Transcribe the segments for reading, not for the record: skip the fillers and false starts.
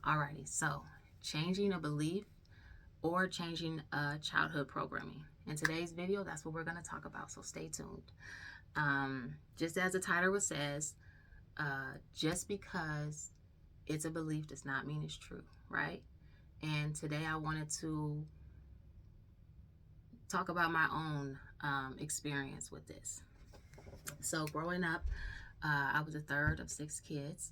Alrighty, so changing a belief or changing childhood programming. In today's video, that's what we're going to talk about, so stay tuned. Just as the title says, just because it's a belief does not mean it's true, right? And today I wanted to talk about my own experience with this. So growing up, I was the third of 6 kids,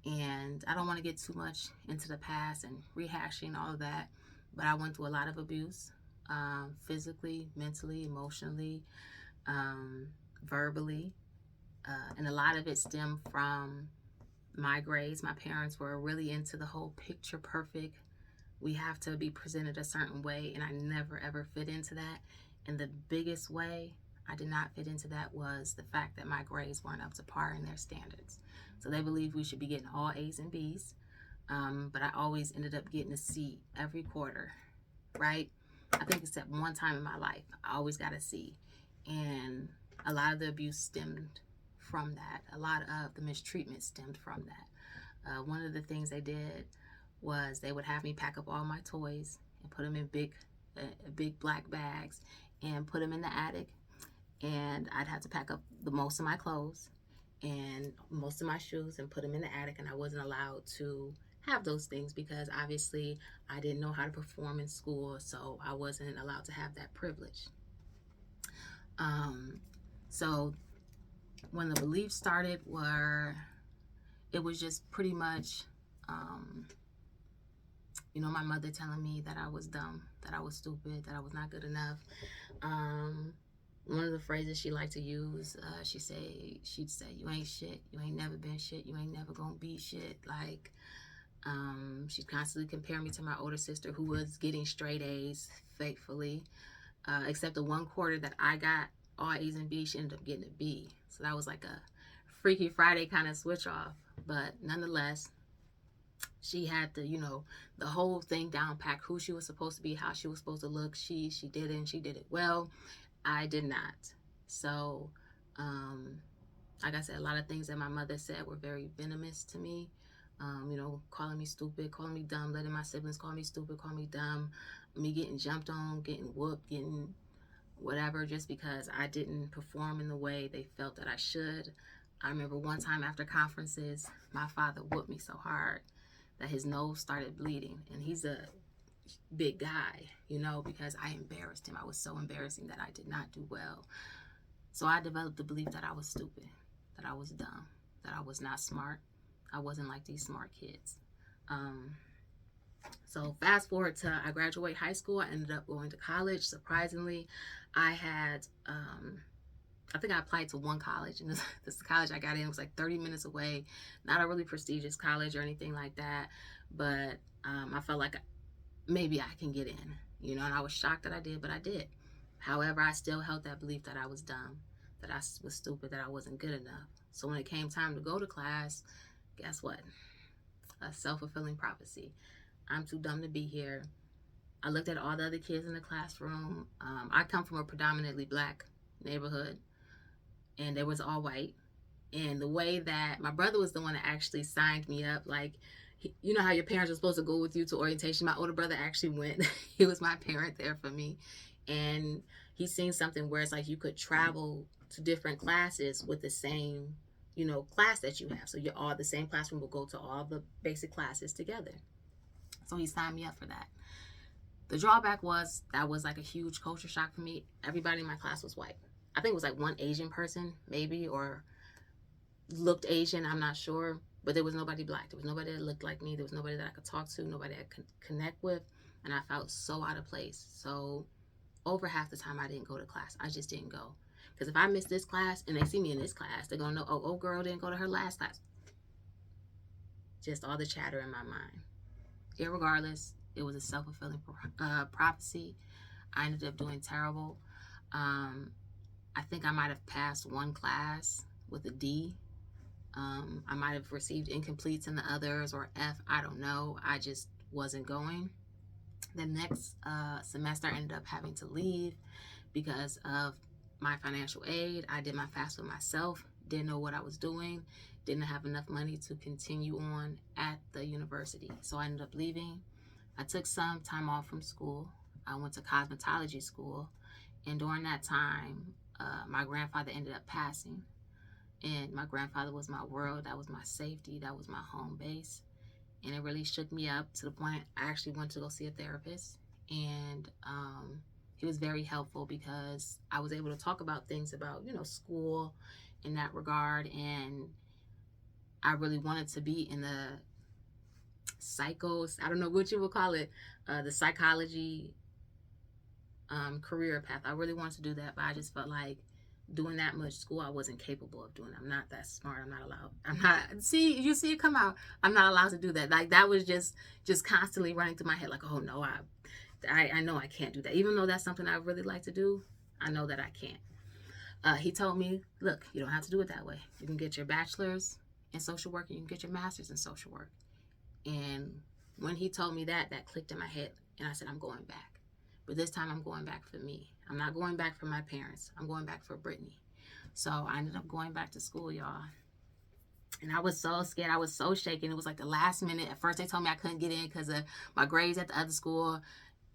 and I don't want to get too much into the past and rehashing all of that, but I went through a lot of abuse, physically, mentally, emotionally, verbally, and a lot of it stemmed from my grades. My parents were really into the whole picture perfect. We have to be presented a certain way, and I never ever fit into that. And the biggest way I did not fit into that was the fact that my grades weren't up to par in their standards. So they believed we should be getting all A's and B's, but I always ended up getting a C every quarter, right? I think except one time in my life, I always got a C. And a lot of the abuse stemmed from that. A lot of the mistreatment stemmed from that. One of the things they did was they would have me pack up all my toys and put them in big black bags and put them in the attic. And I'd have to pack up the most of my clothes and most of my shoes and put them in the attic, and I wasn't allowed to have those things because obviously I didn't know how to perform in school, so I wasn't allowed to have that privilege. So when the beliefs started it was just pretty much my mother telling me that I was dumb, that I was stupid, that I was not good enough. One of the phrases she liked to use, she'd say, you ain't shit, you ain't never been shit, you ain't never gonna be shit. Like, she'd constantly compare me to my older sister who was getting straight A's faithfully, except the one quarter that I got all A's and B's, she ended up getting a B. So that was like a Freaky Friday kind of switch off. But nonetheless, she had the whole thing down packed, who she was supposed to be, how she was supposed to look. She did it, and she did it well. I did not. So, like I said, a lot of things that my mother said were very venomous to me. Calling me stupid, calling me dumb, letting my siblings call me stupid, call me dumb, me getting jumped on, getting whooped, getting whatever, just because I didn't perform in the way they felt that I should. I remember one time after conferences, my father whooped me so hard that his nose started bleeding, and he's a big guy, because I embarrassed him. I was so embarrassing that I did not do well. So I developed the belief that I was stupid, that I was dumb, that I was not smart. I wasn't like these smart kids. So fast forward to I graduate high school. I ended up going to college. Surprisingly, I had, I think I applied to one college, and this college I got in was like 30 minutes away. Not a really prestigious college or anything like that, but I felt like maybe I can get in, and I was shocked that I did, but I did. However, I still held that belief that I was dumb, that I was stupid, that I wasn't good enough. So when it came time to go to class, guess what? A self-fulfilling prophecy. I'm too dumb to be here. I looked at all the other kids in the classroom. I come from a predominantly black neighborhood, and they was all white. And the way that my brother was the one that actually signed me up, like, you know how your parents are supposed to go with you to orientation? My older brother actually went. He was my parent there for me. And he's seen something where it's like you could travel to different classes with the same, class that you have. So you're all the same classroom, will go to all the basic classes together. So he signed me up for that. The drawback was that was like a huge culture shock for me. Everybody in my class was white. I think it was like one Asian person, maybe, or looked Asian, I'm not sure. But there was nobody black. There was nobody that looked like me. There was nobody that I could talk to, nobody I could connect with. And I felt so out of place. So over half the time I didn't go to class. I just didn't go. Because if I miss this class and they see me in this class, they're going to know, oh, girl didn't go to her last class. Just all the chatter in my mind. Irregardless, it was a self-fulfilling prophecy. I ended up doing terrible. I think I might have passed one class with a D. I might have received incompletes in the others, or F, I don't know. I just wasn't going. The next semester I ended up having to leave because of my financial aid. I did my FAFSA myself, didn't know what I was doing, didn't have enough money to continue on at the university. So I ended up leaving. I took some time off from school. I went to cosmetology school. And during that time, my grandfather ended up passing. And my grandfather was my world. That was my safety. That was my home base. And it really shook me up to the point I actually went to go see a therapist. And he was very helpful because I was able to talk about things about, school in that regard. And I really wanted to be in the I don't know what you would call it, the psychology career path. I really wanted to do that, but I just felt like doing that much school, I wasn't capable of doing. I'm not that smart. I'm not allowed. You see it come out. I'm not allowed to do that. Like that was just constantly running through my head. Like, oh no, I know I can't do that. Even though that's something I really like to do, I know that I can't. He told me, look, you don't have to do it that way. You can get your bachelor's in social work and you can get your master's in social work. And when he told me that clicked in my head. And I said, I'm going back. But this time I'm going back for me. I'm not going back for my parents. I'm going back for Brittany. So I ended up going back to school, y'all. And I was so scared. I was so shaken. It was like the last minute. At first they told me I couldn't get in because of my grades at the other school.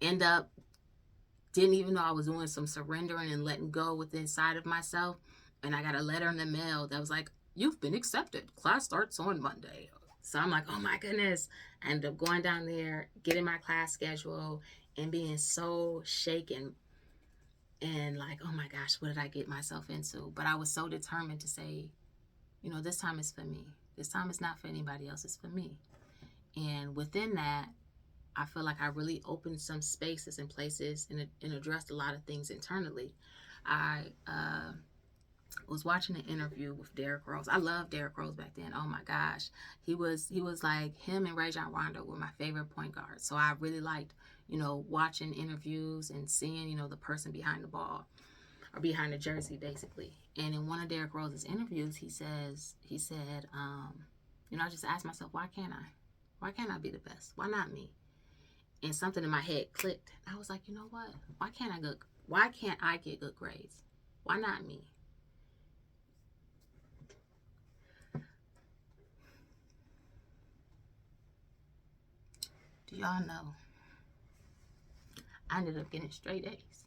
Didn't even know I was doing some surrendering and letting go within inside of myself. And I got a letter in the mail that was like, you've been accepted. Class starts on Monday. So I'm like, oh my goodness. I ended up going down there, getting my class schedule, and being so shaken and like, oh my gosh, what did I get myself into? But I was so determined to say, this time is for me. This time is not for anybody else. It's for me. And within that, I feel like I really opened some spaces and places and addressed a lot of things internally. I was watching an interview with Derrick Rose. I loved Derrick Rose back then. Oh my gosh. He was like, him and Rajon Rondo were my favorite point guards. So I really liked, watching interviews and seeing, the person behind the ball or behind the jersey basically. And in one of Derrick Rose's interviews, he said, I just asked myself, why can't I? Why can't I be the best? Why not me? And something in my head clicked. I was like, you know what? Why can't I get good grades? Why not me? Do y'all know? I ended up getting straight A's.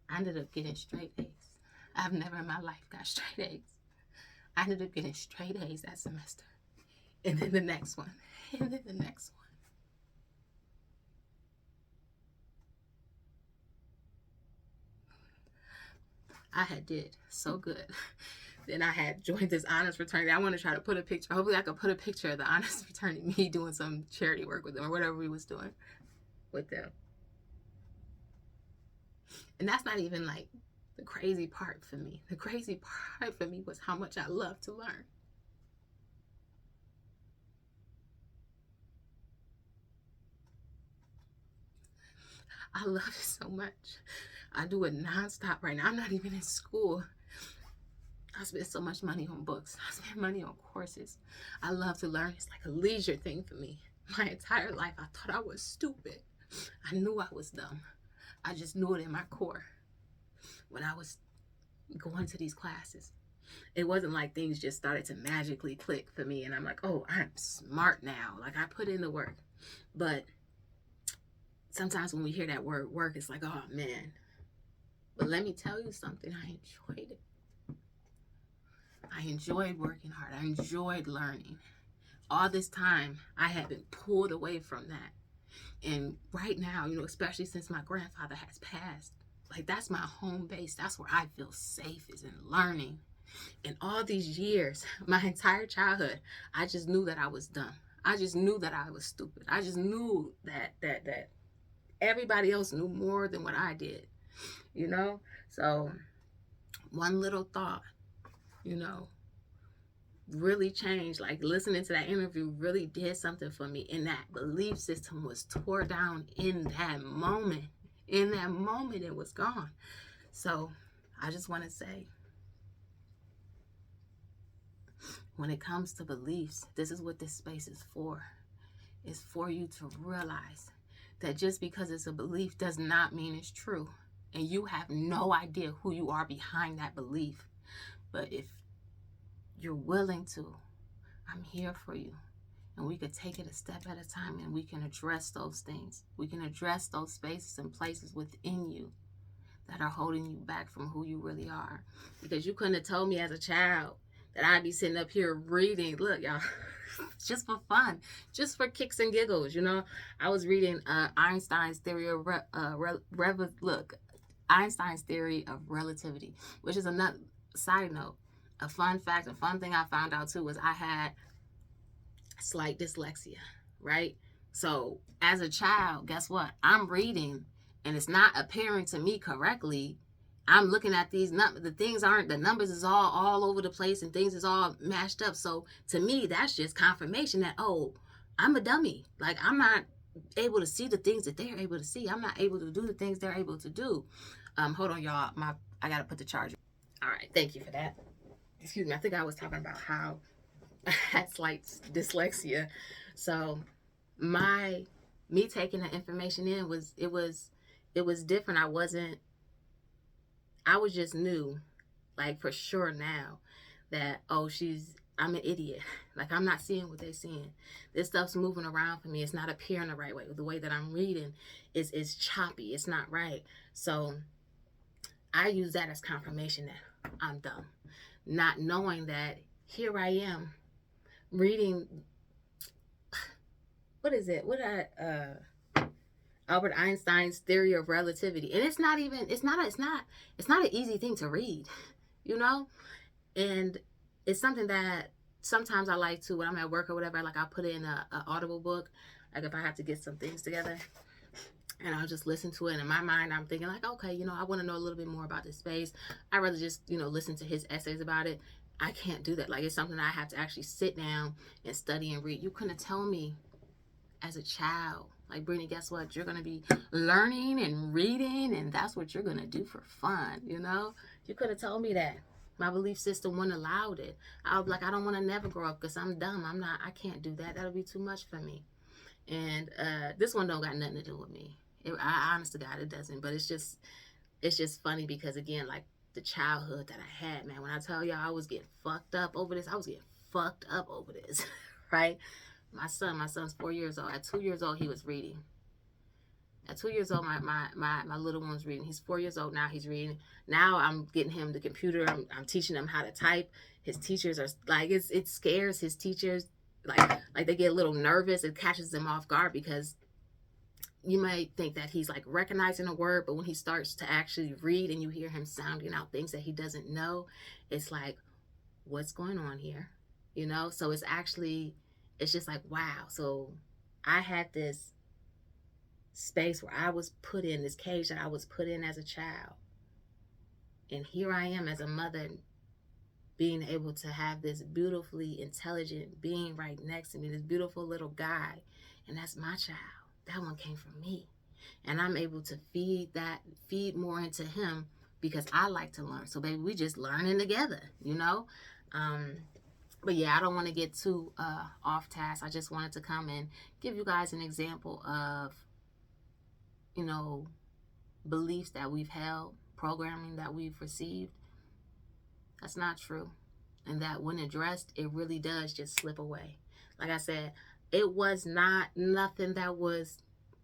I ended up getting straight A's. I've never in my life got straight A's. I ended up getting straight A's that semester. And then the next one. And then the next one. I had did so good. Then I had joined this honors fraternity. I want to try to put a picture. Hopefully I could put a picture of the honors fraternity, me doing some charity work with them or whatever we was doing with them. And that's not even like the crazy part for me. The crazy part for me was how much I love to learn. I love it so much. I do it nonstop right now. I'm not even in school. I spend so much money on books. I spend money on courses. I love to learn. It's like a leisure thing for me. My entire life, I thought I was stupid. I knew I was dumb. I just knew it in my core when I was going to these classes. It wasn't like things just started to magically click for me and I'm like, oh, I'm smart now. Like I put in the work. But sometimes when we hear that word work, it's like, oh man. But let me tell you something, I enjoyed it. I enjoyed working hard. I enjoyed learning. All this time, I had been pulled away from that. And right now, especially since my grandfather has passed, like that's my home base. That's where I feel safe, is in learning. And all these years, my entire childhood, I just knew that I was dumb. I just knew that I was stupid. I just knew that everybody else knew more than what I did, So one little thought, really changed. Like listening to that interview really did something for me. And that belief system was tore down in that moment. In that moment, it was gone. So I just want to say, when it comes to beliefs, this is what this space is for. It's for you to realize that just because it's a belief does not mean it's true. and you have no idea who you are behind that belief. But if you're willing to, I'm here for you. And we could take it a step at a time, and we can address those things. We can address those spaces and places within you that are holding you back from who you really are. Because you couldn't have told me as a child that I'd be sitting up here reading. Look, y'all, just for fun, just for kicks and giggles, you know. I was reading Einstein's theory of Einstein's theory of relativity, which is another side note. A fun fact, a fun thing I found out too was I had slight dyslexia, right? So as a child, guess what? I'm reading and it's not appearing to me correctly. I'm looking at these numbers. The numbers is all over the place and things is all mashed up. So to me, that's just confirmation that, oh, I'm a dummy. Like, I'm not able to see the things that they're able to see. I'm not able to do the things they're able to do. Hold on, y'all. I got to put the charger. All right. Thank you for that. Excuse me. I think I was talking about how I had slight dyslexia. So me taking the information in was different. I was just new, like, for sure now that, oh, I'm an idiot. Like, I'm not seeing what they're seeing. This stuff's moving around for me. It's not appearing the right way. The way that I'm reading is choppy. It's not right. So I use that as confirmation that I'm dumb, not knowing that here I am reading, what is it? Albert Einstein's theory of relativity. And it's not an easy thing to read, you know? And it's something that sometimes I like to, when I'm at work or whatever, like, I'll put it in a Audible book, like if I have to get some things together, and I'll just listen to it. And in my mind, I'm thinking like, okay, you know, I want to know a little bit more about this space. I'd rather just, you know, listen to his essays about it. I can't do that. Like, it's something I have to actually sit down and study and read. You couldn't tell me as a child, like, Brittany, guess what? You're going to be learning and reading, and that's what you're going to do for fun, you know? You could have told me that. My belief system wouldn't allowed it. I was like, I don't want to never grow up because I'm dumb. I can't do that. That'll be too much for me. And this one don't got nothing to do with me. I honest to God, it doesn't. But it's just funny because, again, like, the childhood that I had, man, when I tell y'all I was getting fucked up over this, right? My son's 4 years old. At 2 years old, he was reading. At 2 years old, my little one's reading. He's 4 years old now. He's reading. Now I'm getting him the computer. I'm teaching him how to type. His teachers are like, it scares his teachers. Like they get a little nervous. It catches them off guard because you might think that he's like recognizing a word, but when he starts to actually read and you hear him sounding out things that he doesn't know, it's like, what's going on here? You know? So it's just like, wow. So I had this space where I was put in, this cage that I was put in as a child. And here I am as a mother being able to have this beautifully intelligent being right next to me, this beautiful little guy. And that's my child. That one came from me. And I'm able to feed more into him because I like to learn. So baby, we just learning together, you know? But yeah, I don't want to get too off task. I just wanted to come and give you guys an example of, you know, beliefs that we've held, programming that we've received. That's not true. And that when addressed, it really does just slip away. Like I said, it was not nothing that was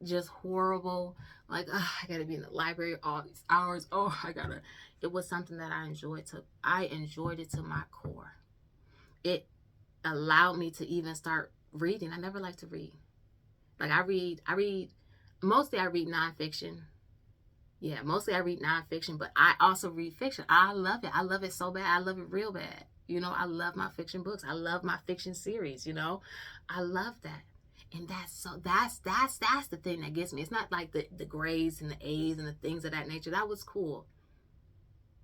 just horrible. Like, I gotta be in the library all these hours. It was something that I enjoyed it to my core. It allowed me to even start reading. I never liked to read. Like, mostly I read nonfiction. Yeah, mostly I read nonfiction, but I also read fiction. I love it. I love it so bad. I love it real bad. You know, I love my fiction books. I love my fiction series, you know. I love that. And that's the thing that gets me. It's not like the grades and the A's and the things of that nature. That was cool.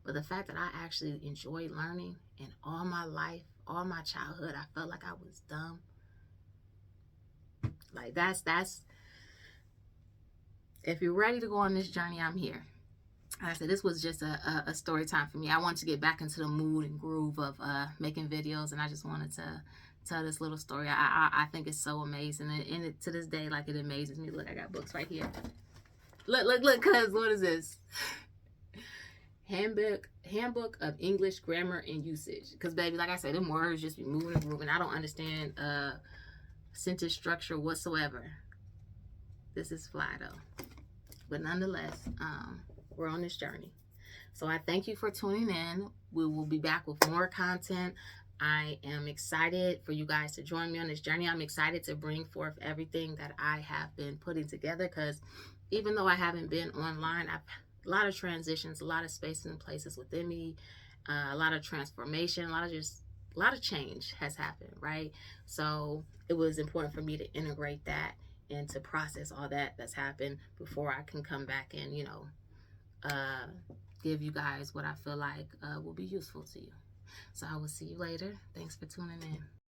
But the fact that I actually enjoyed learning, and all my life, all my childhood, I felt like I was dumb. Like, that's if you're ready to go on this journey, I'm here. Like I said, this was just a story time for me. I wanted to get back into the mood and groove of making videos, and I just wanted to tell this little story. I think it's so amazing, and to this day, like, it amazes me. Look, I got books right here. Look, cuz, what is this? handbook of English grammar and usage. Because baby, like I said, them words just be moving and moving. I don't understand sentence structure whatsoever. This is fly though. But nonetheless, we're on this journey. So I thank you for tuning in. We will be back with more content. I am excited for you guys to join me on this journey. I'm excited to bring forth everything that I have been putting together, because even though I haven't been online, I've a lot of transitions, a lot of spaces and places within me, a lot of transformation, a lot of change has happened, right? So it was important for me to integrate that and to process all that's happened before I can come back and, give you guys what I feel like will be useful to you. So I will see you later. Thanks for tuning in.